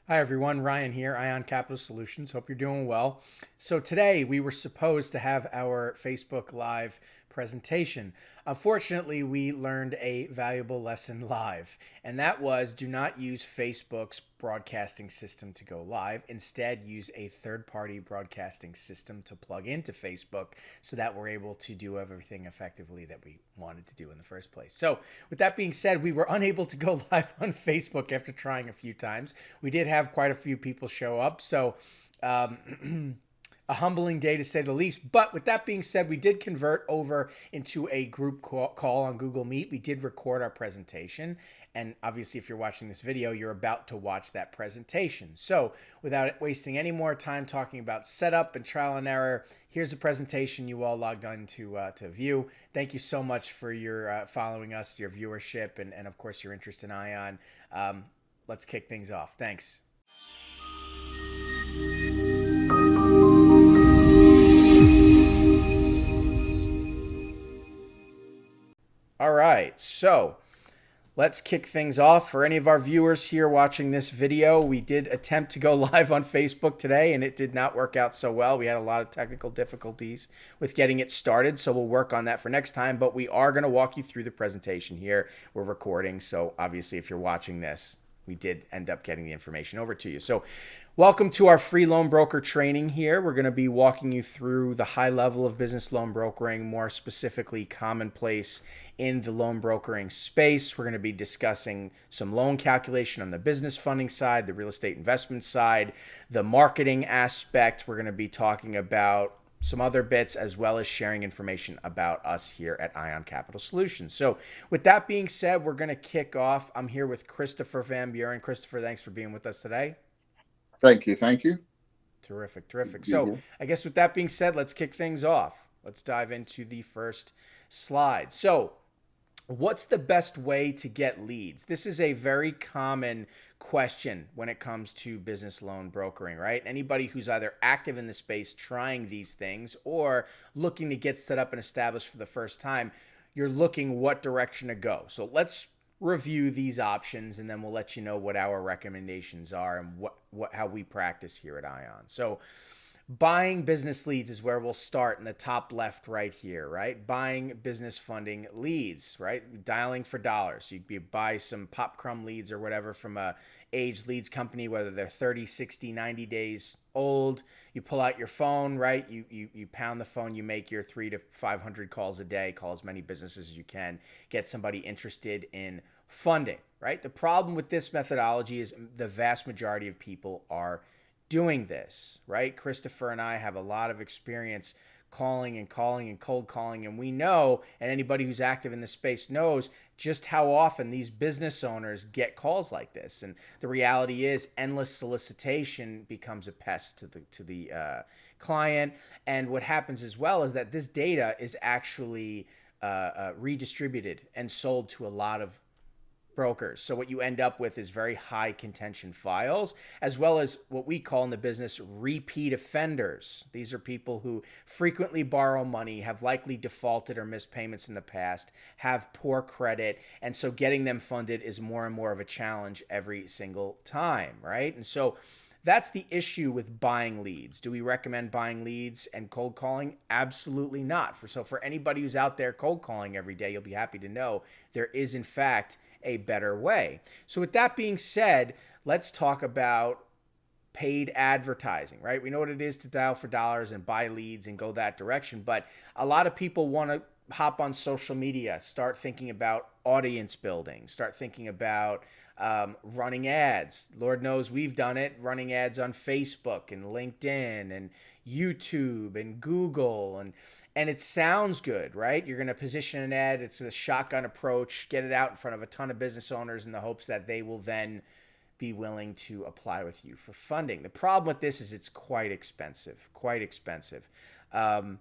Hi everyone, Ryan here, Ion Capital Solutions. Hope you're doing well. So today we were supposed to have our Facebook Live presentation. Unfortunately, we learned a valuable lesson live, and that was do not use Facebook's broadcasting system to go live. Instead, use a third-party broadcasting system to plug into Facebook so that we're able to do everything effectively that we wanted to do in the first place. So with that being said, we were unable to go live on Facebook after trying a few times. We did have quite a few people show up, so a humbling day to say the least. But with that being said, we did convert over into a group call on Google Meet. We did record our presentation. And obviously, if you're watching this video, you're about to watch that presentation. So without wasting any more time talking about setup and trial and error, here's a presentation you all logged on to view. Thank you so much for your following us, your viewership, and of course, your interest in Ion. Let's kick things off. Thanks. All right, so let's kick things off. For any of our viewers here watching this video, we did attempt to go live on Facebook today, and it did not work out so well. We had a lot of technical difficulties with getting it started, so we'll work on that for next time. But we are going to walk you through the presentation here. We're recording, so obviously if you're watching this, we did end up getting the information over to you. So welcome to our free loan broker training here. We're going to be walking you through the high level of business loan brokering, more specifically commonplace in the loan brokering space. We're going to be discussing some loan calculation on the business funding side, the real estate investment side, the marketing aspect. We're going to be talking about some other bits, as well as sharing information about us here at Ion Capital Solutions. So with that being said, we're going to kick off. I'm here with Christopher Van Buren. Christopher, thanks for being with us today. Thank you. Thank you. Terrific, terrific. So I guess with that being said, let's kick things off. Let's dive into the first slide. So what's the best way to get leads? This is a very common question when it comes to business loan brokering, right? Anybody who's either active in the space trying these things or looking to get set up and established for the first time, you're looking what direction to go. So let's review these options, and then we'll let you know what our recommendations are and how we practice here at Ion. So buying business leads is where we'll start in the top left right here, right? Buying business funding leads, right? Dialing for dollars. So you buy some pop crumb leads or whatever from a aged leads company, whether they're 30, 60, 90 days old. You pull out your phone, right? You pound the phone, you make your 300 to 500 calls a day, call as many businesses as you can, get somebody interested in funding, right? The problem with this methodology is the vast majority of people are doing this, right? Christopher and I have a lot of experience calling and cold calling, and we know, and anybody who's active in this space knows just how often these business owners get calls like this. And the reality is endless solicitation becomes a pest to the client. And what happens as well is that this data is actually redistributed and sold to a lot of brokers. So what you end up with is very high contention files, as well as what we call in the business repeat offenders. These are people who frequently borrow money, have likely defaulted or missed payments in the past, have poor credit, and so getting them funded is more and more of a challenge every single time, right? And so that's the issue with buying leads. Do we recommend buying leads and cold calling? Absolutely not. For anybody who's out there cold calling every day, you'll be happy to know there is in fact a better way. So with that being said, let's talk about paid advertising, right? We know what it is to dial for dollars and buy leads and go that direction, but a lot of people want to hop on social media, start thinking about audience building, start thinking about running ads. Lord knows we've done it, running ads on Facebook and LinkedIn and YouTube and Google, and it sounds good, right? You're going to position an ad. It's a shotgun approach, get it out in front of a ton of business owners in the hopes that they will then be willing to apply with you for funding. The problem with this is it's quite expensive, and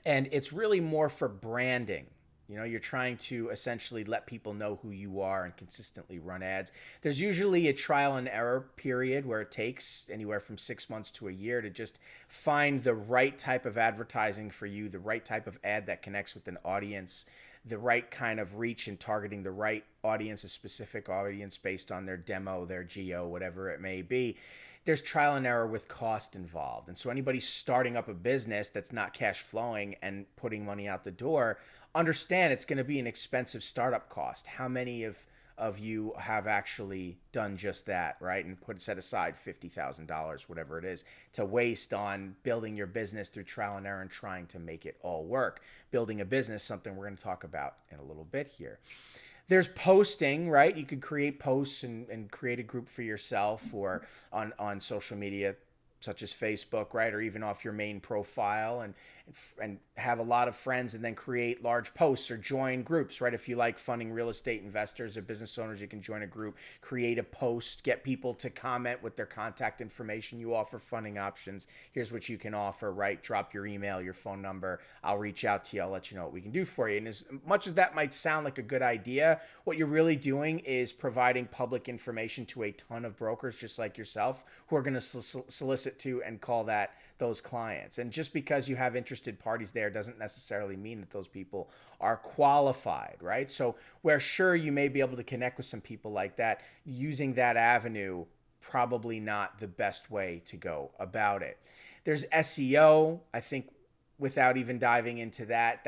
it's really more for branding. You know, you're trying to essentially let people know who you are and consistently run ads. There's usually a trial and error period where it takes anywhere from 6 months to a year to just find the right type of advertising for you, the right type of ad that connects with an audience the right kind of reach and targeting the right audience, a specific audience based on their demo, their geo, whatever it may be, there's trial and error with cost involved. And so anybody starting up a business that's not cash flowing and putting money out the door, understand it's going to be an expensive startup cost. How many of you have actually done just that, right? And set aside $50,000, whatever it is, to waste on building your business through trial and error and trying to make it all work. Building a business, something we're going to talk about in a little bit here. There's posting, right? You could create posts and create a group for yourself or on social media such as Facebook, right? Or even off your main profile and have a lot of friends and then create large posts or join groups, right? If you like funding real estate investors or business owners, you can join a group, create a post, get people to comment with their contact information. You offer funding options. Here's what you can offer, right? Drop your email, your phone number. I'll reach out to you. I'll let you know what we can do for you. And as much as that might sound like a good idea, what you're really doing is providing public information to a ton of brokers just like yourself who are going to solicit to and call those clients. And just because you have interested parties there doesn't necessarily mean that those people are qualified, right? So where sure you may be able to connect with some people like that, using that avenue, probably not the best way to go about it. There's SEO. I think without even diving into that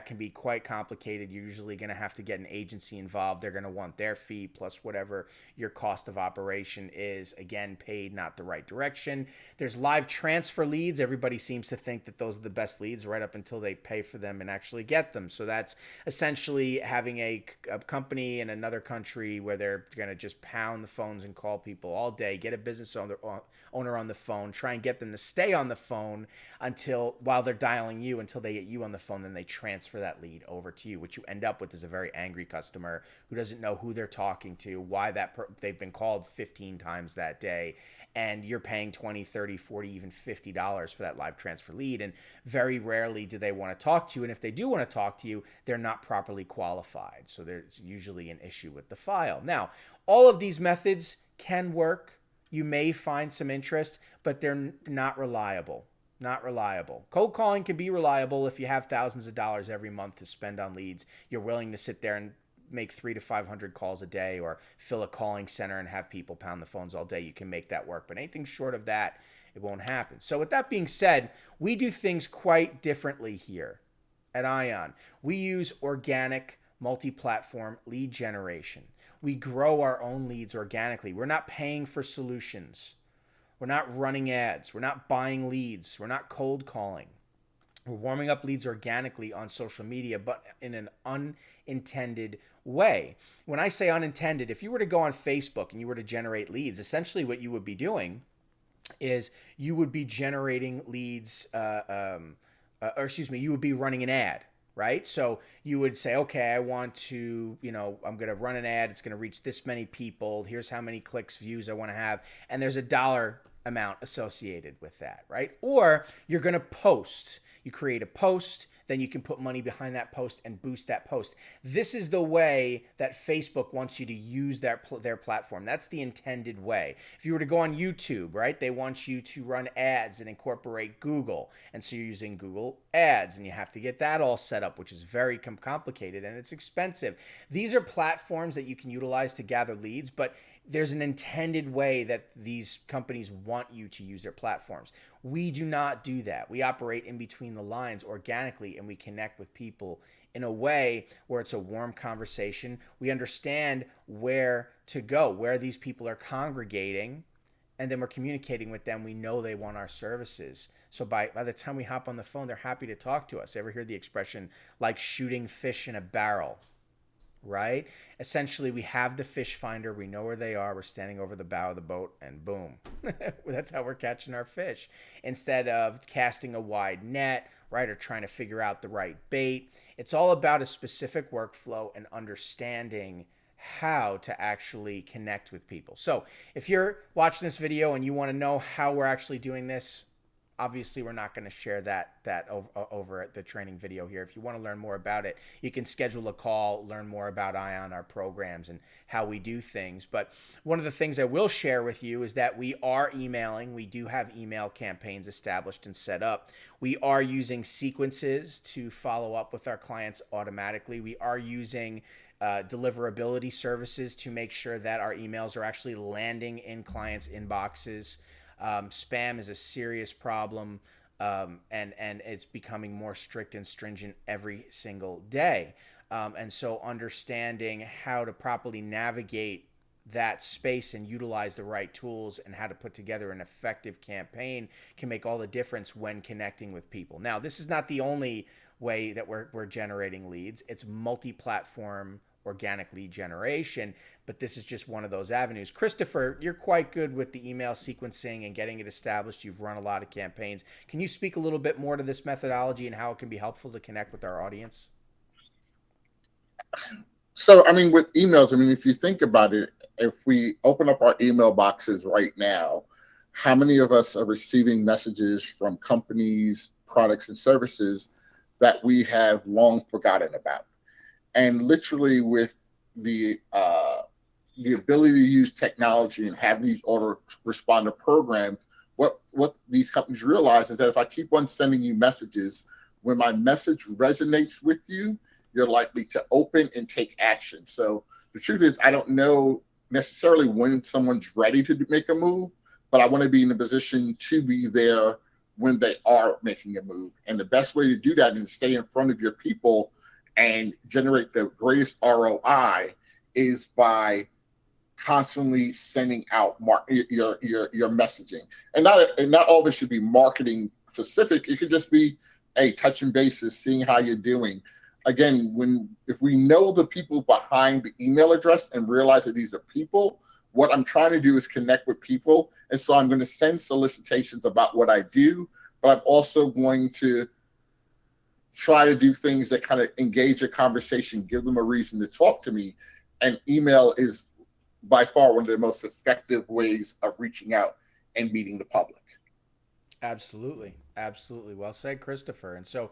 can be quite complicated. You're usually going to have to get an agency involved. They're going to want their fee plus whatever your cost of operation is, again, paid not the right direction. There's live transfer leads. Everybody seems to think that those are the best leads right up until they pay for them and actually get them. So that's essentially having a company in another country where they're going to just pound the phones and call people all day, get a business owner on the phone, try and get them to stay on the phone while they're dialing you until they get you on the phone, then they transfer that lead over to you. What you end up with is a very angry customer who doesn't know who they're talking to, why they've been called 15 times that day, and you're paying $20, $30, $40, even $50 for that live transfer lead. And very rarely do they want to talk to you. And if they do want to talk to you, they're not properly qualified. So there's usually an issue with the file. Now, all of these methods can work. You may find some interest, but they're not reliable. Not reliable. Cold calling can be reliable if you have thousands of dollars every month to spend on leads. You're willing to sit there and make 300 to 500 calls a day or fill a calling center and have people pound the phones all day. You can make that work. But anything short of that, it won't happen. So with that being said, we do things quite differently here at Ion. We use organic multi-platform lead generation. We grow our own leads organically. We're not paying for solutions. We're not running ads. We're not buying leads. We're not cold calling. We're warming up leads organically on social media, but in an unintended way. When I say unintended, if you were to go on Facebook and you were to generate leads, essentially what you would be doing is you would be generating leads, you would be running an ad, right? So you would say, okay, I want to, I'm going to run an ad. It's going to reach this many people. Here's how many clicks, views I want to have. And there's a dollar amount associated with that, right? Or you're going to post. You create a post, then you can put money behind that post and boost that post. This is the way that Facebook wants you to use their platform. That's the intended way. If you were to go on YouTube, right, they want you to run ads and incorporate Google. And so you're using Google Ads and you have to get that all set up, which is very complicated and it's expensive. These are platforms that you can utilize to gather leads, but there's an intended way that these companies want you to use their platforms. We do not do that. We operate in between the lines organically, and we connect with people in a way where it's a warm conversation. We understand where to go, where these people are congregating, and then we're communicating with them. We know they want our services. So by the time we hop on the phone, they're happy to talk to us. Ever hear the expression like shooting fish in a barrel? Right? Essentially, we have the fish finder. We know where they are. We're standing over the bow of the boat and boom. That's how we're catching our fish. Instead of casting a wide net, right, or trying to figure out the right bait. It's all about a specific workflow and understanding how to actually connect with people. So if you're watching this video and you want to know how we're actually doing this, Obviously, we're not going to share that over at the training video here. If you want to learn more about it, you can schedule a call, learn more about Ion, our programs, and how we do things. But one of the things I will share with you is that we are emailing. We do have email campaigns established and set up. We are using sequences to follow up with our clients automatically. We are using deliverability services to make sure that our emails are actually landing in clients' inboxes. Spam is a serious problem, and it's becoming more strict and stringent every single day. And so understanding how to properly navigate that space and utilize the right tools and how to put together an effective campaign can make all the difference when connecting with people. Now, this is not the only way that we're generating leads. It's multi-platform organic lead generation, but this is just one of those avenues. Christopher, you're quite good with the email sequencing and getting it established. You've run a lot of campaigns. Can you speak a little bit more to this methodology and how it can be helpful to connect with our audience? So, I mean, with emails, I mean, if you think about it, if we open up our email boxes right now, how many of us are receiving messages from companies, products, and services that we have long forgotten about? And literally with the ability to use technology and have these autoresponder programs, what these companies realize is that if I keep on sending you messages, when my message resonates with you, you're likely to open and take action. So the truth is, I don't know necessarily when someone's ready to make a move, but I want to be in a position to be there when they are making a move. And the best way to do that and stay in front of your people and generate the greatest ROI is by constantly sending out your messaging. And not all of it should be marketing specific. It could just be, hey, touching bases, seeing how you're doing. Again, if we know the people behind the email address and realize that these are people, what I'm trying to do is connect with people. And so I'm going to send solicitations about what I do, but I'm also going to try to do things that kind of engage a conversation, give them a reason to talk to me. And email is by far one of the most effective ways of reaching out and meeting the public. Absolutely. Absolutely. Well said, Christopher. And so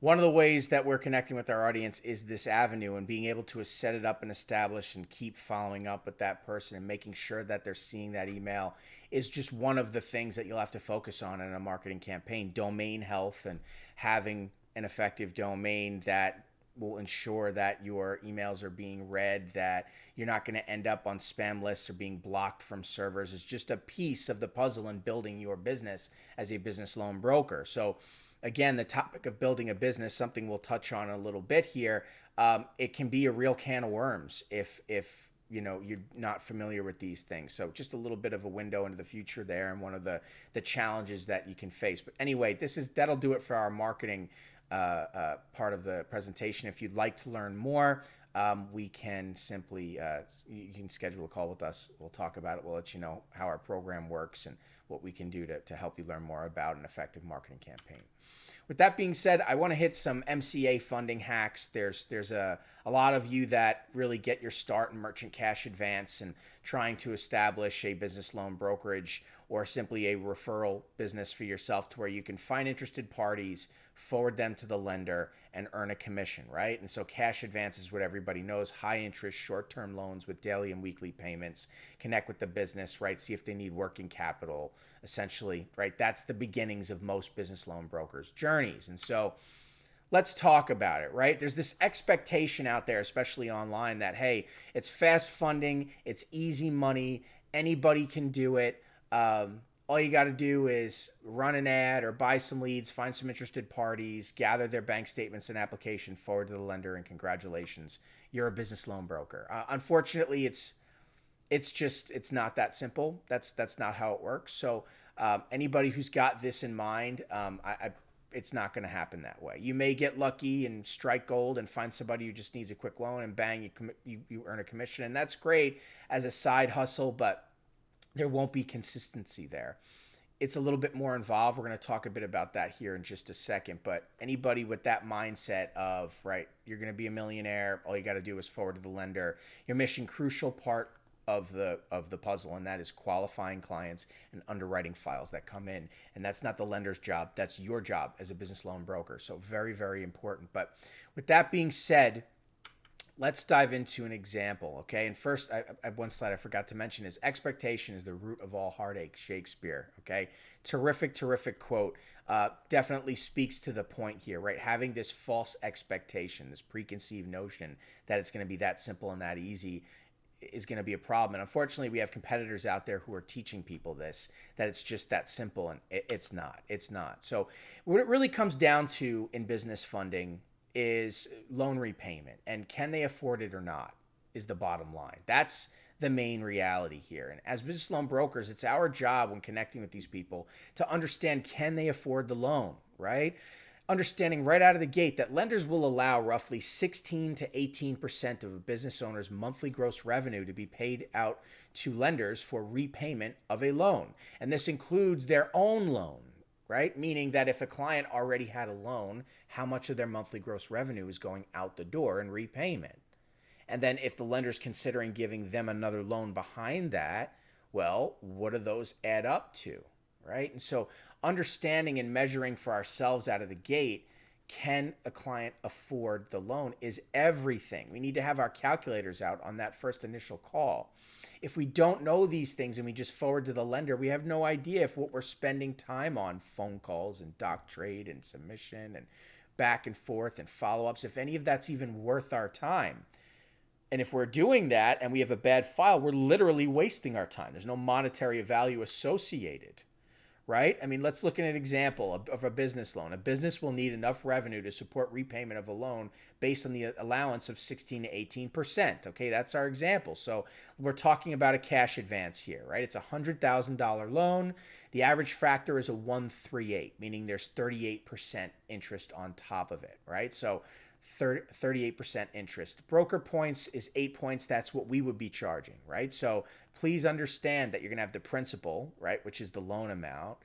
one of the ways that we're connecting with our audience is this avenue, and being able to set it up and establish and keep following up with that person and making sure that they're seeing that email is just one of the things that you'll have to focus on in a marketing campaign. Domain health and having an effective domain that will ensure that your emails are being read, that you're not going to end up on spam lists or being blocked from servers is just a piece of the puzzle in building your business as a business loan broker. So again, the topic of building a business, something we'll touch on a little bit here. It can be a real can of worms if you know you're not familiar with these things. So just a little bit of a window into the future there, and one of the challenges that you can face. But anyway, that'll do it for our marketing part of the presentation. If you'd like to learn more, we can simply you can schedule a call with us. We'll talk about it. We'll let you know how our program works and what we can do to help you learn more about an effective marketing campaign. With that being said, I want to hit some MCA funding hacks. There's a lot of you that really get your start in merchant cash advance and trying to establish a business loan brokerage or simply a referral business for yourself to where you can find interested parties, forward them to the lender, and earn a commission, right? And so cash advance is what everybody knows: high interest, short-term loans with daily and weekly payments. Connect with the business, right? See if they need working capital, essentially, right? That's the beginnings of most business loan brokers' journeys. And so let's talk about it, right? There's this expectation out there, especially online, that, hey, it's fast funding, it's easy money, anybody can do it. All you got to do is run an ad or buy some leads, find some interested parties, gather their bank statements and application, forward to the lender, and congratulations, you're a business loan broker. Unfortunately, it's not that simple. That's not how it works. So anybody who's got this in mind, it's not going to happen that way. You may get lucky and strike gold and find somebody who just needs a quick loan, and bang, you earn a commission, and that's great as a side hustle, but there won't be consistency there. It's a little bit more involved. We're going to talk a bit about that here in just a second. But anybody with that mindset of, right, you're going to be a millionaire, all you got to do is forward to the lender, your mission crucial part of the puzzle, and that is qualifying clients and underwriting files that come in. And that's not the lender's job, that's your job as a business loan broker. So very, very important. But with that being said, let's dive into an example, okay? And first, I have one slide I forgot to mention is expectation is the root of all heartache, Shakespeare, okay? Terrific, terrific quote. Definitely speaks to the point here, right? Having this false expectation, this preconceived notion that it's going to be that simple and that easy is going to be a problem. And unfortunately, we have competitors out there who are teaching people this, that it's just that simple, and it's not. It's not. So what it really comes down to in business funding is loan repayment, and can they afford it or not is the bottom line. That's the main reality here. And as business loan brokers, it's our job when connecting with these people to understand, can they afford the loan, right? Understanding right out of the gate that lenders will allow roughly 16 to 18% of a business owner's monthly gross revenue to be paid out to lenders for repayment of a loan. And this includes their own loan, right? Meaning that if a client already had a loan, how much of their monthly gross revenue is going out the door in repayment? And then if the lender's considering giving them another loan behind that, well, what do those add up to, right? And so understanding and measuring for ourselves out of the gate, can a client afford the loan, is everything. We need to have our calculators out on that first initial call. If we don't know these things and we just forward to the lender, we have no idea if what we're spending time on, phone calls and doc trade and submission and back and forth and follow-ups, if any of that's even worth our time. And if we're doing that and we have a bad file, we're literally wasting our time. There's no monetary value associated, right? I mean, let's look at an example of a business loan. A business will need enough revenue to support repayment of a loan based on the allowance of 16 to 18%. Okay, that's our example. So we're talking about a cash advance here, right? It's a $100,000 loan. The average factor is a 138, meaning there's 38% interest on top of it, right? So 38% interest. Broker points is 8 points. That's what we would be charging, right? So please understand that you're going to have the principal, right, which is the loan amount,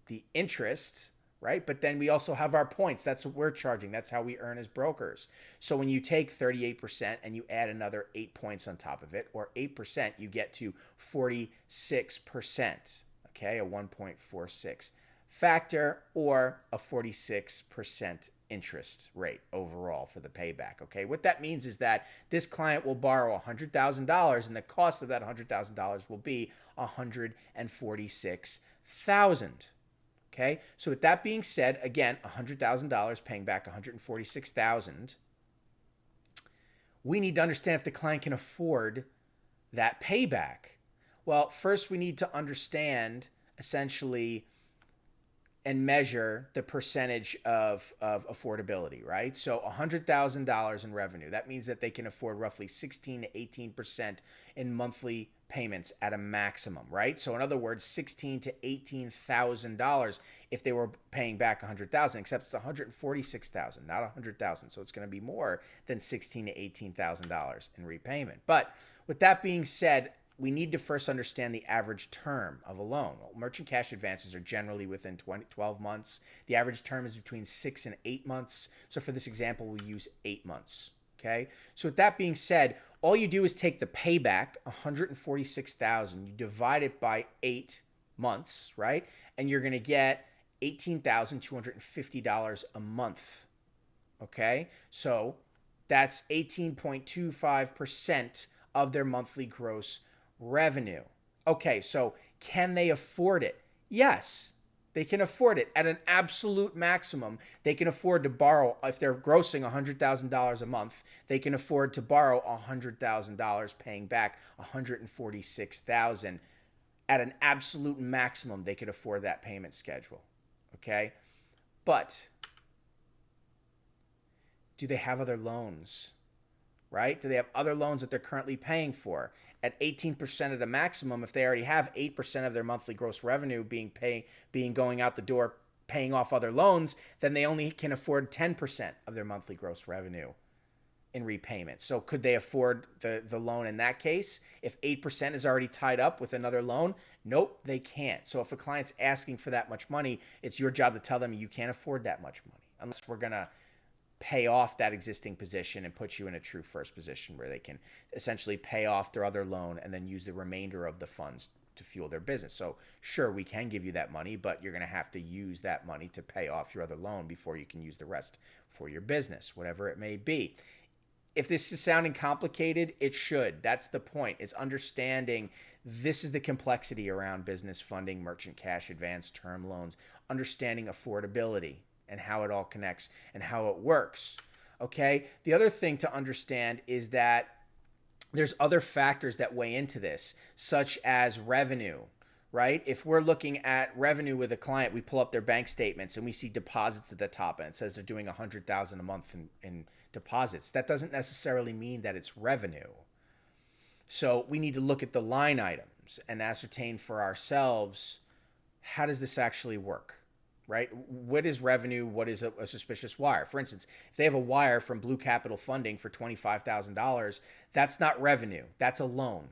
the interest, right? But then we also have our points. That's what we're charging. That's how we earn as brokers. So when you take 38% and you add another 8 points on top of it, or 8%, you get to 46%, okay, a 1.46 factor, or a 46% interest rate overall for the payback. Okay, what that means is that this client will borrow $100,000 and the cost of that $100,000 will be $146,000. Okay, so with that being said, again, $100,000 paying back $146,000. We need to understand if the client can afford that payback. Well, first we need to understand essentially and measure the percentage of affordability, right? So $100,000 in revenue. That means that they can afford roughly 16 to 18% in monthly payments at a maximum, right? So in other words, $16,000 to $18,000 if they were paying back $100,000, except it's $146,000, not $100,000. So it's going to be more than $16,000 to $18,000 in repayment. But with that being said, we need to first understand the average term of a loan. Well, merchant cash advances are generally within 12 months. The average term is between 6 and 8 months. So for this example, we'll use 8 months. Okay. So with that being said, all you do is take the payback, $146,000, you divide it by 8 months, right? And you're going to get $18,250 a month. Okay. So that's 18.25% of their monthly gross revenue. Okay, so can they afford it? Yes, they can afford it. At an absolute maximum, they can afford to borrow. If they're grossing $100,000 a month, they can afford to borrow $100,000, paying back $146,000. At an absolute maximum, they could afford that payment schedule. Okay, but do they have other loans? Right? Do they have other loans that they're currently paying for? At 18% of the maximum, if they already have 8% of their monthly gross revenue being going out the door, paying off other loans, then they only can afford 10% of their monthly gross revenue in repayment. So could they afford the loan in that case? If 8% is already tied up with another loan, nope, they can't. So if a client's asking for that much money, it's your job to tell them you can't afford that much money unless we're going to pay off that existing position and put you in a true first position where they can essentially pay off their other loan and then use the remainder of the funds to fuel their business. So sure, we can give you that money, but you're going to have to use that money to pay off your other loan before you can use the rest for your business, whatever it may be. If this is sounding complicated, it should. That's the point. It's understanding this is the complexity around business funding, merchant cash advance, term loans, understanding affordability and how it all connects and how it works. Okay? The other thing to understand is that there's other factors that weigh into this, such as revenue, right? If we're looking at revenue with a client, we pull up their bank statements and we see deposits at the top and it says they're doing $100,000 a month in deposits. That doesn't necessarily mean that it's revenue. So we need to look at the line items and ascertain for ourselves, how does this actually work? Right? What is revenue? What is a suspicious wire? For instance, if they have a wire from Blue Capital Funding for $25,000, that's not revenue. That's a loan,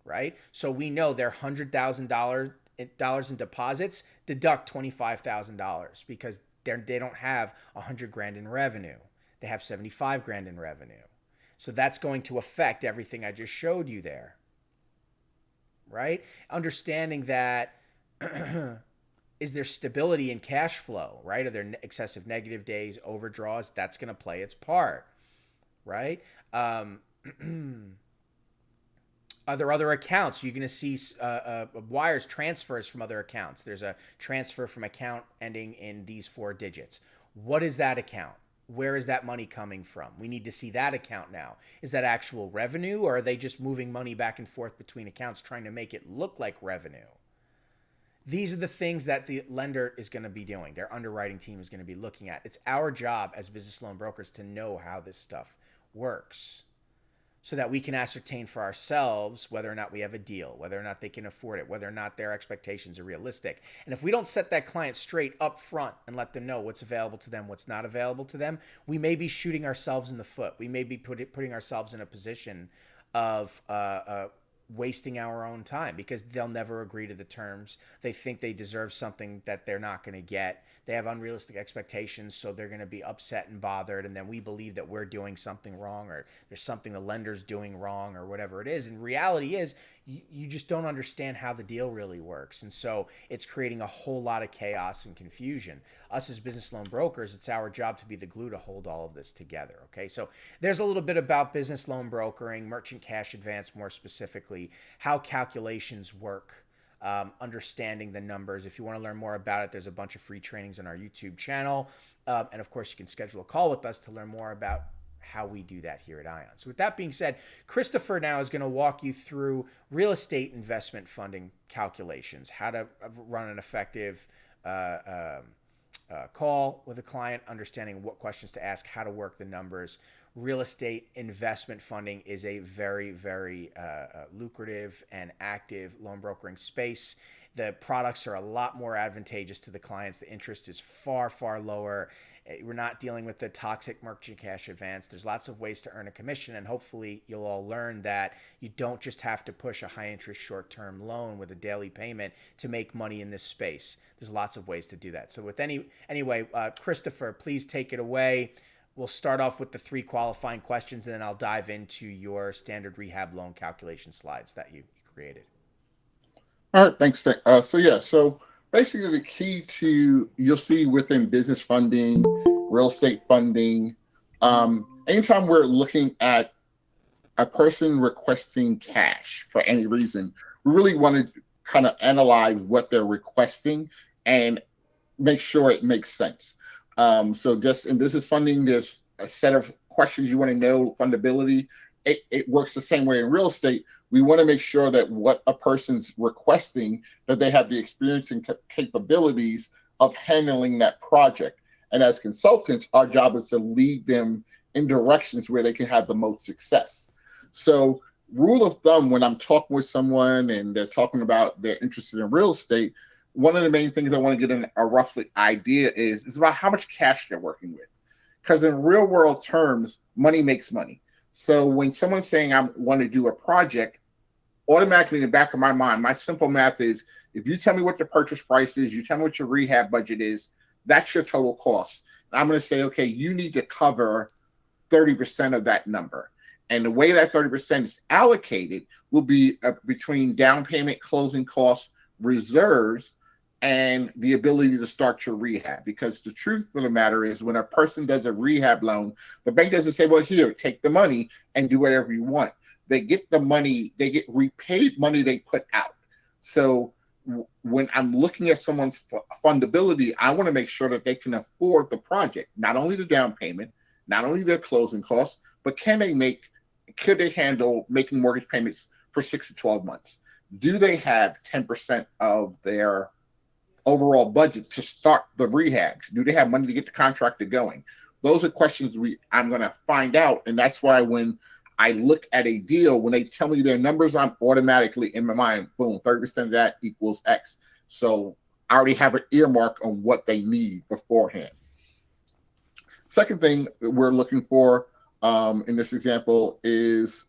right? So we know their $100,000 in deposits deduct $25,000 because they don't have $100,000 in revenue. They have $75,000 in revenue. So that's going to affect everything I just showed you there, right? Understanding that is there stability in cash flow, right? Are there excessive negative days, overdraws? That's going to play its part, right? Are there other accounts? You're going to see wires, transfers from other accounts. There's a transfer from account ending in these 4 digits. What is that account? Where is that money coming from? We need to see that account now. Is that actual revenue, or are they just moving money back and forth between accounts trying to make it look like revenue? These are the things that the lender is going to be doing. Their underwriting team is going to be looking at. It's our job as business loan brokers to know how this stuff works so that we can ascertain for ourselves whether or not we have a deal, whether or not they can afford it, whether or not their expectations are realistic. And if we don't set that client straight up front and let them know what's available to them, what's not available to them, we may be shooting ourselves in the foot. We may be putting ourselves in a position of wasting our own time because they'll never agree to the terms. They think they deserve something that they're not going to get. They have unrealistic expectations, so they're going to be upset and bothered, and then we believe that we're doing something wrong or there's something the lender's doing wrong or whatever it is. And reality is you just don't understand how the deal really works. And so it's creating a whole lot of chaos and confusion. Us as business loan brokers, it's our job to be the glue to hold all of this together. Okay, so there's a little bit about business loan brokering, merchant cash advance more specifically, how calculations work, understanding the numbers. If you want to learn more about it, there's a bunch of free trainings on our YouTube channel. And of course, you can schedule a call with us to learn more about how we do that here at Ion. So with that being said, Christopher now is going to walk you through real estate investment funding calculations, how to run an effective call with a client, understanding what questions to ask, how to work the numbers. Real estate investment funding is a very, very lucrative and active loan brokering space. The products are a lot more advantageous to the clients. The interest is far, far lower. We're not dealing with the toxic merchant cash advance. There's lots of ways to earn a commission, and hopefully you'll all learn that you don't just have to push a high-interest short-term loan with a daily payment to make money in this space. There's lots of ways to do that. So with anyway, Christopher, please take it away. We'll start off with the 3 qualifying questions, and then I'll dive into your standard rehab loan calculation slides that you created. All right, thanks. So basically the key to, you'll see within business funding, real estate funding, anytime we're looking at a person requesting cash for any reason, we really want to kind of analyze what they're requesting and make sure it makes sense. So just in business funding, there's a set of questions you want to know, fundability. It works the same way in real estate. We want to make sure that what a person's requesting, that they have the experience and capabilities of handling that project. And as consultants, our job is to lead them in directions where they can have the most success. So rule of thumb, when I'm talking with someone and they're talking about they're interested in real estate, one of the main things I want to get a roughly idea is about how much cash they're working with. Because in real world terms, money makes money. So when someone's saying I want to do a project, automatically in the back of my mind, my simple math is, if you tell me what the purchase price is, you tell me what your rehab budget is, that's your total cost. I'm going to say, okay, you need to cover 30% of that number. And the way that 30% is allocated will be between down payment, closing costs, reserves, and the ability to start your rehab. Because the truth of the matter is, when a person does a rehab loan, the bank doesn't say, well, here, take the money and do whatever you want. They get the money, they get repaid money they put out. So when I'm looking at someone's fundability, I want to make sure that they can afford the project, not only the down payment, not only their closing costs, but could they handle making mortgage payments for 6 to 12 months? Do they have 10% of their overall budget to start the rehabs? Do they have money to get the contractor going? Those are questions I'm going to find out. And that's why when I look at a deal, when they tell me their numbers, I'm automatically in my mind, boom, 30% of that equals X. So I already have an earmark on what they need beforehand. Second thing we're looking for in this example is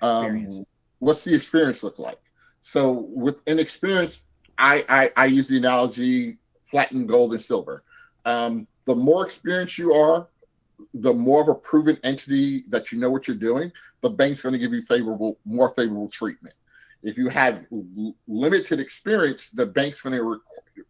what's the experience look like? So within experience, I use the analogy platinum, gold, and silver. The more experienced you are, the more of a proven entity that you know what you're doing, the bank's going to give you more favorable treatment. If you have limited experience, the bank's going to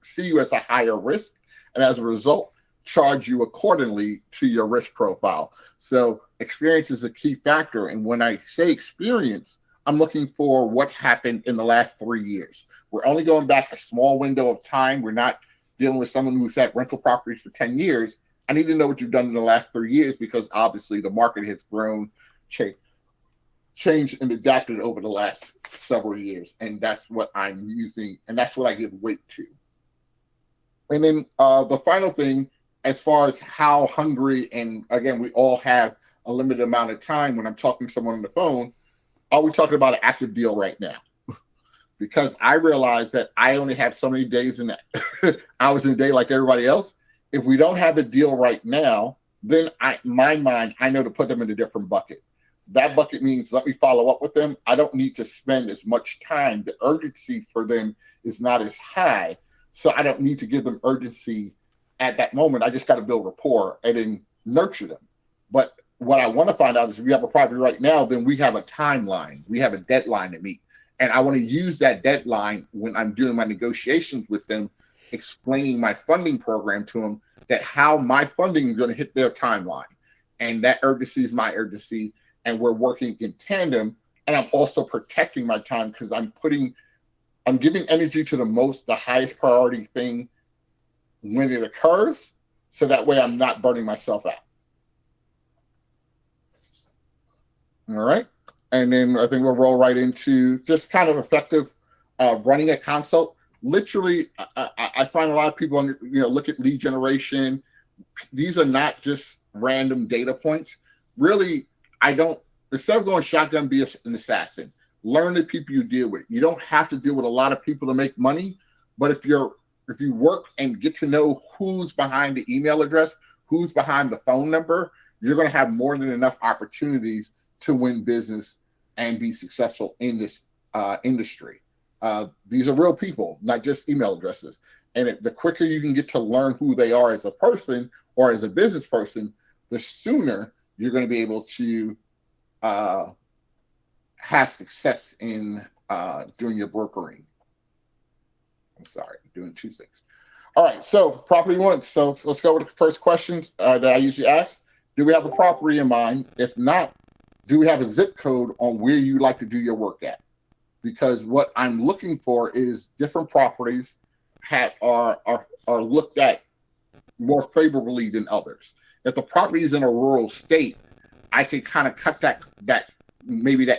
see you as a higher risk, and as a result, charge you accordingly to your risk profile. So experience is a key factor. And when I say experience, I'm looking for what happened in the last 3 years. We're only going back a small window of time. We're not dealing with someone who's had rental properties for 10 years. I need to know what you've done in the last 3 years, because obviously the market has grown, changed, and adapted over the last several years. And that's what I'm using, and that's what I give weight to. And then the final thing, as far as how hungry, and again, we all have a limited amount of time when I'm talking to someone on the phone, are we talking about an active deal right now? Because I realize that I only have so many days and hours in a day like everybody else. If we don't have a deal right now, then my mind, I know to put them in a different bucket. That bucket means let me follow up with them. I don't need to spend as much time. The urgency for them is not as high. So I don't need to give them urgency at that moment. I just got to build rapport and then nurture them. But what I want to find out is, if we have a property right now, then we have a timeline. We have a deadline to meet. And I want to use that deadline when I'm doing my negotiations with them, explaining my funding program to them, that how my funding is going to hit their timeline. And that urgency is my urgency. And we're working in tandem. And I'm also protecting my time, because I'm giving energy to the highest priority thing when it occurs. So that way I'm not burning myself out. All right. And then I think we'll roll right into just kind of effective running a consult. Literally, I find a lot of people look at lead generation. These are not just random data points. Really, instead of going shotgun, be an assassin. Learn the people you deal with. You don't have to deal with a lot of people to make money, but if you work and get to know who's behind the email address, who's behind the phone number, you're going to have more than enough opportunities to win business and be successful in this industry. These are real people, not just email addresses. And the quicker you can get to learn who they are as a person or as a business person, the sooner you're going to be able to have success in doing your brokering. I'm sorry, doing two things. All right, so property one. So let's go with the first questions that I usually ask. Do we have a property in mind? If not, do we have a zip code on where you like to do your work at? Because what I'm looking for is different properties are looked at more favorably than others. If the property is in a rural state, I can kind of cut that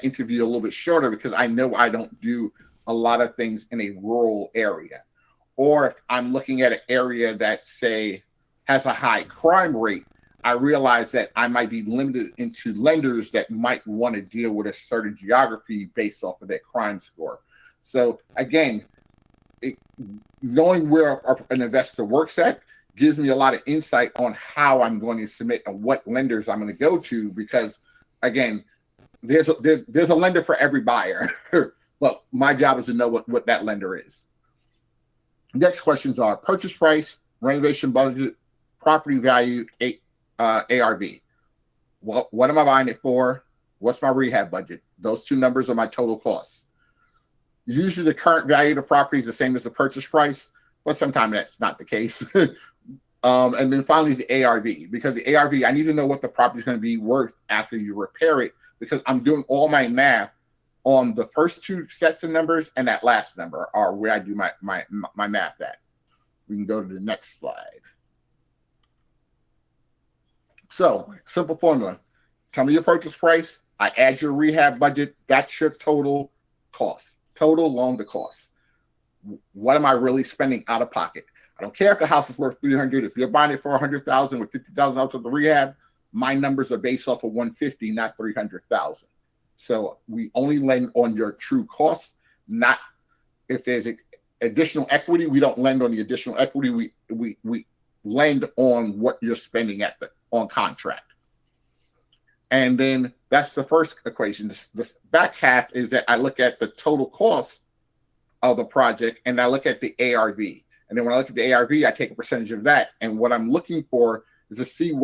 interview a little bit shorter, because I know I don't do a lot of things in a rural area. Or if I'm looking at an area that, say, has a high crime rate, I realize that I might be limited into lenders that might want to deal with a certain geography based off of their crime score. So again, knowing where an investor works at gives me a lot of insight on how I'm going to submit and what lenders I'm going to go to, because again, there's a lender for every buyer, but my job is to know what that lender is. Next questions are purchase price, renovation budget, property value, ARV. What am I buying it for? What's my rehab budget? Those two numbers are my total costs. Usually the current value of the property is the same as the purchase price, but sometimes that's not the case. And then finally the ARV, because the ARV, I need to know what the property is going to be worth after you repair it, because I'm doing all my math on the first two sets of numbers and that last number are where I do my math at. We can go to the next slide. So, simple formula. Tell me your purchase price. I add your rehab budget. That's your total cost, total loan to cost. What am I really spending out of pocket? I don't care if the house is worth $300,000. If you're buying it for $100,000 with $50,000 out of the rehab, my numbers are based off of $150,000, not $300,000. So we only lend on your true costs, not if there's additional equity. We don't lend on the additional equity. We lend on what you're spending on contract. And then that's the first equation. The back half is that I look at the total cost of the project and I look at the ARV. And then when I look at the ARV, I take a percentage of that. And what I'm looking for is to see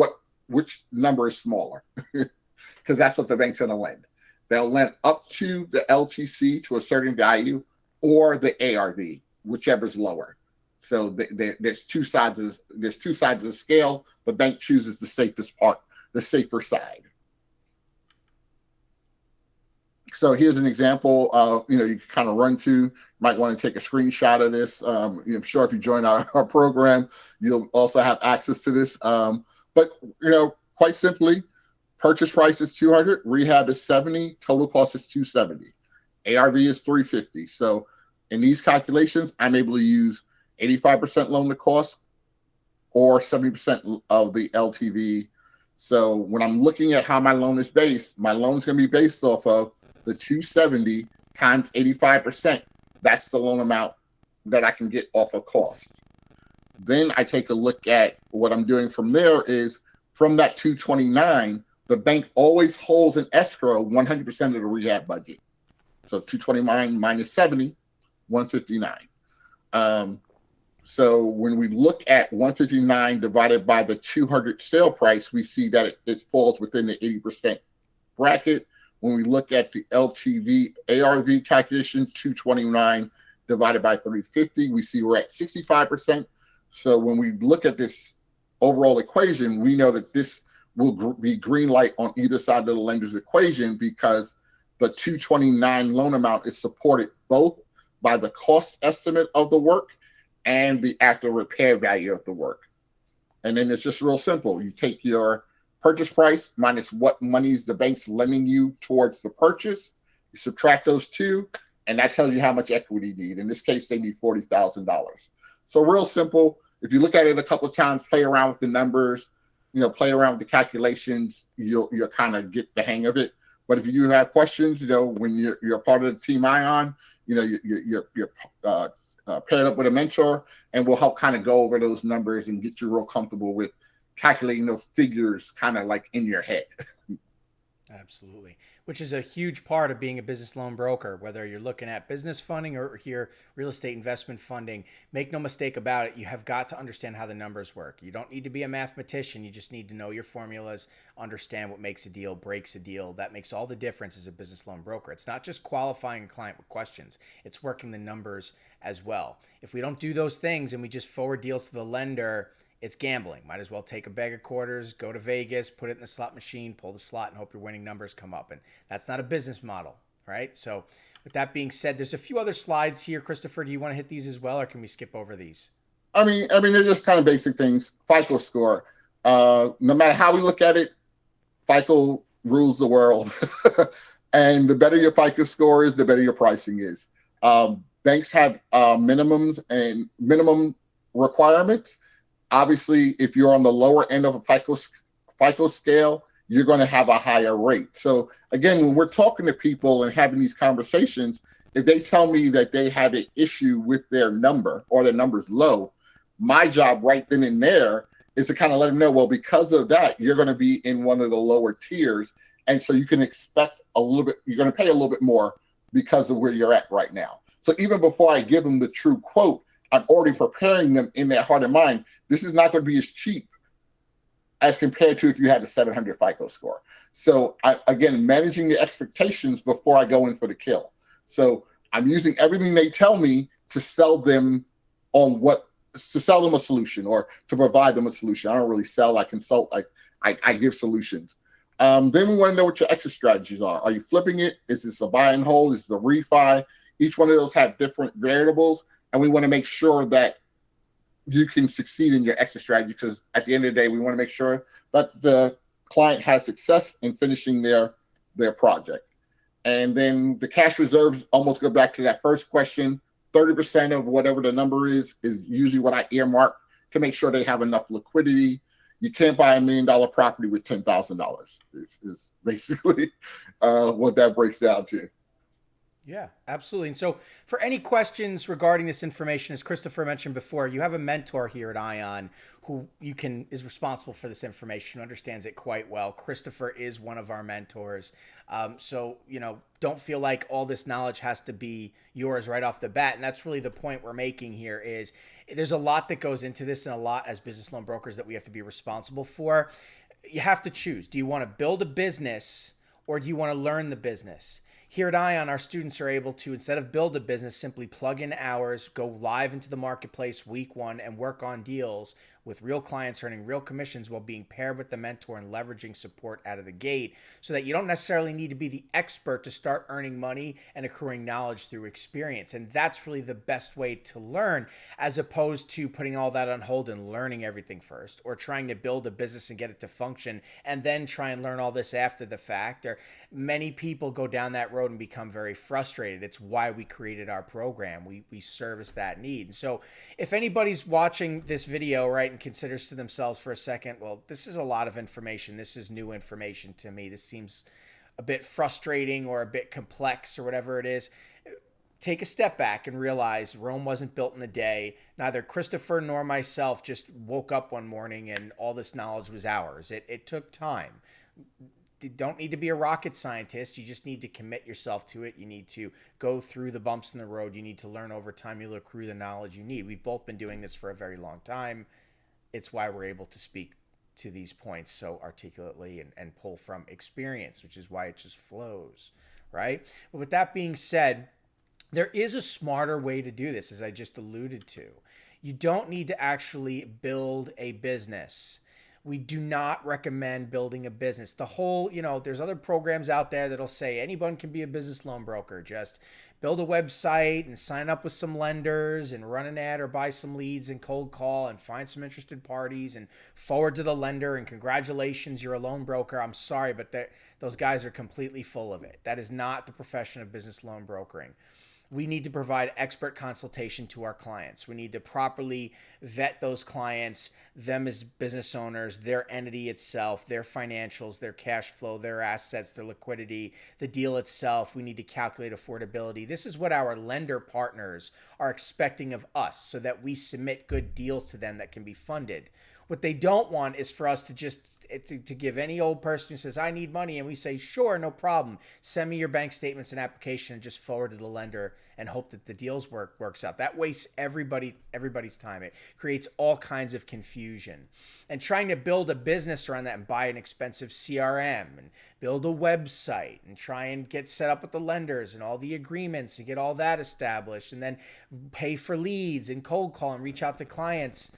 which number is smaller, because that's what the bank's going to lend. They'll lend up to the LTC to a certain value or the ARV, whichever is lower. So there's two sides of the scale. The bank chooses the safest part, the safer side. So here's an example of, you can kind of run to. Might want to take a screenshot of this. I'm sure if you join our program, you'll also have access to this. But quite simply, purchase price is $200, rehab is $70, total cost is $270, ARV is $350. So in these calculations, I'm able to use 85% loan to cost or 70% of the LTV. So when I'm looking at how my loan is based, my loan is going to be based off of the 270 times 85%. That's the loan amount that I can get off of cost. Then I take a look at what I'm doing from there is from that 229, the bank always holds an escrow 100% of the rehab budget. So 229 minus 70, 159. So when we look at 159 divided by the 200 sale price, we see that it falls within the 80% bracket. When we look at the LTV ARV calculations, 229 divided by 350, we see we're at 65%. So when we look at this overall equation, we know that this will be green light on either side of the lender's equation, because the 229 loan amount is supported both by the cost estimate of the work and the actual repair value of the work. And then it's just real simple. You take your purchase price minus what monies the bank's lending you towards the purchase. You subtract those two, and that tells you how much equity you need. In this case, they need $40,000. So real simple. If you look at it a couple of times, play around with the numbers, play around with the calculations, you'll kind of get the hang of it. But if you do have questions, when you're part of the team ION, you're paired up with a mentor, and we'll help kind of go over those numbers and get you real comfortable with calculating those figures kind of like in your head. Absolutely. Which is a huge part of being a business loan broker, whether you're looking at business funding or here real estate investment funding. Make no mistake about it. You have got to understand how the numbers work. You don't need to be a mathematician. You just need to know your formulas, understand what makes a deal, breaks a deal. That makes all the difference as a business loan broker. It's not just qualifying a client with questions. It's working the numbers as well. If we don't do those things and we just forward deals to the lender, it's gambling. Might as well take a bag of quarters, go to Vegas, put it in the slot machine, pull the slot, and hope your winning numbers come up. And that's not a business model, right? So with that being said, there's a few other slides here. Christopher, do you want to hit these as well, or can we skip over these? I mean, they're just kind of basic things. FICO score. No matter how we look at it, FICO rules the world. And the better your FICO score is, the better your pricing is. Banks have minimums and minimum requirements. Obviously, if you're on the lower end of a FICO scale, you're going to have a higher rate. So again, when we're talking to people and having these conversations, if they tell me that they have an issue with their number or their number's low, my job right then and there is to kind of let them know, well, because of that, you're going to be in one of the lower tiers. And so you can expect a little bit, you're going to pay a little bit more because of where you're at right now. So even before I give them the true quote, I'm already preparing them in their heart and mind. This is not going to be as cheap as compared to if you had a 700 FICO score. So again, managing the expectations before I go in for the kill. So I'm using everything they tell me to sell them on to sell them a solution or to provide them a solution. I don't really sell, I consult, I give solutions. Then we want to know what your exit strategies are. Are you flipping it? Is this a buy and hold? Is this a refi? Each one of those have different variables, and we want to make sure that you can succeed in your exit strategy, because at the end of the day, we want to make sure that the client has success in finishing their project. And then the cash reserves almost go back to that first question. 30% of whatever the number is usually what I earmark to make sure they have enough liquidity. You can't buy $1 million property with $10,000 is basically what that breaks down to. Yeah, absolutely. And so for any questions regarding this information, as Christopher mentioned before, you have a mentor here at Ion who is responsible for this information, who understands it quite well. Christopher is one of our mentors. So, don't feel like all this knowledge has to be yours right off the bat. And that's really the point we're making here is there's a lot that goes into this and a lot as business loan brokers that we have to be responsible for. You have to choose. Do you want to build a business or do you want to learn the business? Here at Ion, our students are able to, instead of build a business, simply plug in hours, go live into the marketplace week one, and work on deals with real clients earning real commissions while being paired with the mentor and leveraging support out of the gate, so that you don't necessarily need to be the expert to start earning money and accruing knowledge through experience. And that's really the best way to learn, as opposed to putting all that on hold and learning everything first, or trying to build a business and get it to function and then try and learn all this after the fact. Or many people go down that road and become very frustrated. It's why we created our program. We service that need. And so if anybody's watching this video, right, and considers to themselves for a second, well, this is a lot of information. This is new information to me. This seems a bit frustrating or a bit complex or whatever it is. Take a step back and realize Rome wasn't built in a day. Neither Christopher nor myself just woke up one morning and all this knowledge was ours. It took time. You don't need to be a rocket scientist. You just need to commit yourself to it. You need to go through the bumps in the road. You need to learn over time. You'll accrue the knowledge you need. We've both been doing this for a very long time. It's why we're able to speak to these points so articulately and pull from experience, which is why it just flows, right? But with that being said, there is a smarter way to do this, as I just alluded to. You don't need to actually build a business. We do not recommend building a business. The whole, there's other programs out there that'll say anyone can be a business loan broker. Just build a website and sign up with some lenders and run an ad or buy some leads and cold call and find some interested parties and forward to the lender and congratulations, you're a loan broker. I'm sorry, but those guys are completely full of it. That is not the profession of business loan brokering. We need to provide expert consultation to our clients. We need to properly vet those clients, them as business owners, their entity itself, their financials, their cash flow, their assets, their liquidity, the deal itself. We need to calculate affordability. This is what our lender partners are expecting of us so that we submit good deals to them that can be funded. What they don't want is for us to just to give any old person who says, I need money, and we say, sure, no problem. Send me your bank statements and application and just forward to the lender and hope that the deals works out. That wastes everybody's time. It creates all kinds of confusion. And trying to build a business around that and buy an expensive CRM and build a website and try and get set up with the lenders and all the agreements and get all that established and then pay for leads and cold call and reach out to clients.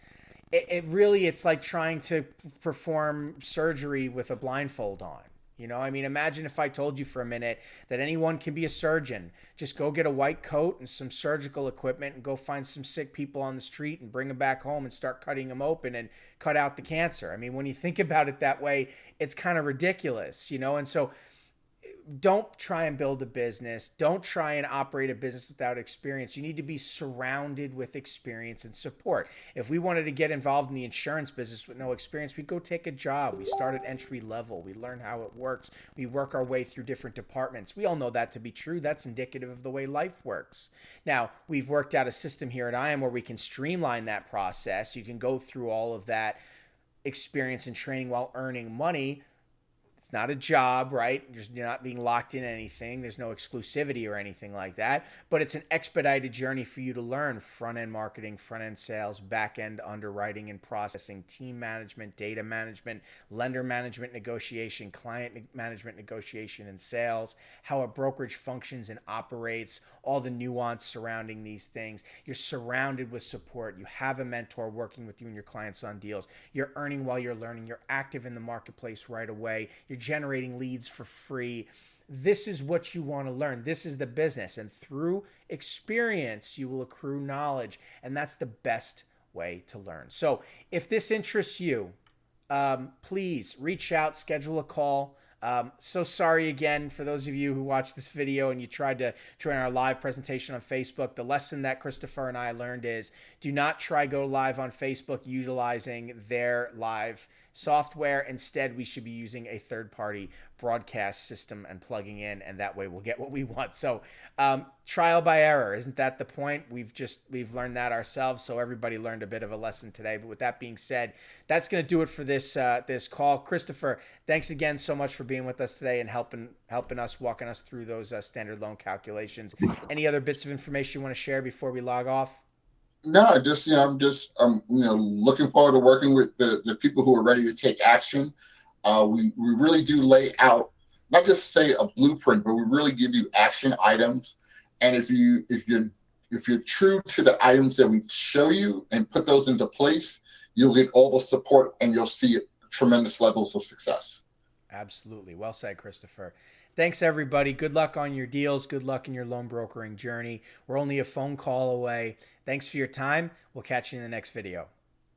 It's like trying to perform surgery with a blindfold on. Imagine if I told you for a minute that anyone can be a surgeon. Just go get a white coat and some surgical equipment and go find some sick people on the street and bring them back home and start cutting them open and cut out the cancer. When you think about it that way, it's kind of ridiculous, And so don't try and build a business. Don't try and operate a business without experience. You need to be surrounded with experience and support. If we wanted to get involved in the insurance business with no experience, we'd go take a job. We start at entry level. We learn how it works. We work our way through different departments. We all know that to be true. That's indicative of the way life works. Now, we've worked out a system here at IAM where we can streamline that process. You can go through all of that experience and training while earning money. It's not a job, right? You're not being locked in anything. There's no exclusivity or anything like that. But it's an expedited journey for you to learn front-end marketing, front-end sales, back-end underwriting and processing, team management, data management, lender management negotiation, client management negotiation and sales, how a brokerage functions and operates, all the nuance surrounding these things. You're surrounded with support. You have a mentor working with you and your clients on deals. You're earning while you're learning. You're active in the marketplace right away. You're generating leads for free. This is what you want to learn. This is the business. And through experience, you will accrue knowledge. And that's the best way to learn. So if this interests you, please reach out, schedule a call. So sorry again for those of you who watched this video and you tried to join our live presentation on Facebook. The lesson that Christopher and I learned is do not try go live on Facebook utilizing their live software. Instead, we should be using a third-party broadcast system and plugging in, and that way we'll get what we want. So trial by error, isn't that the point? We've learned that ourselves, so everybody learned a bit of a lesson today. But with that being said, that's going to do it for this call. Christopher, thanks again so much for being with us today and helping us, walking us through those standard loan calculations. Any other bits of information you want to share before we log off? No, just, looking forward to working with the people who are ready to take action. We really do lay out, not just say a blueprint, but we really give you action items. And if you're true to the items that we show you and put those into place, you'll get all the support and you'll see tremendous levels of success. Absolutely. Well said, Christopher. Thanks, everybody. Good luck on your deals. Good luck in your loan brokering journey. We're only a phone call away. Thanks for your time. We'll catch you in the next video.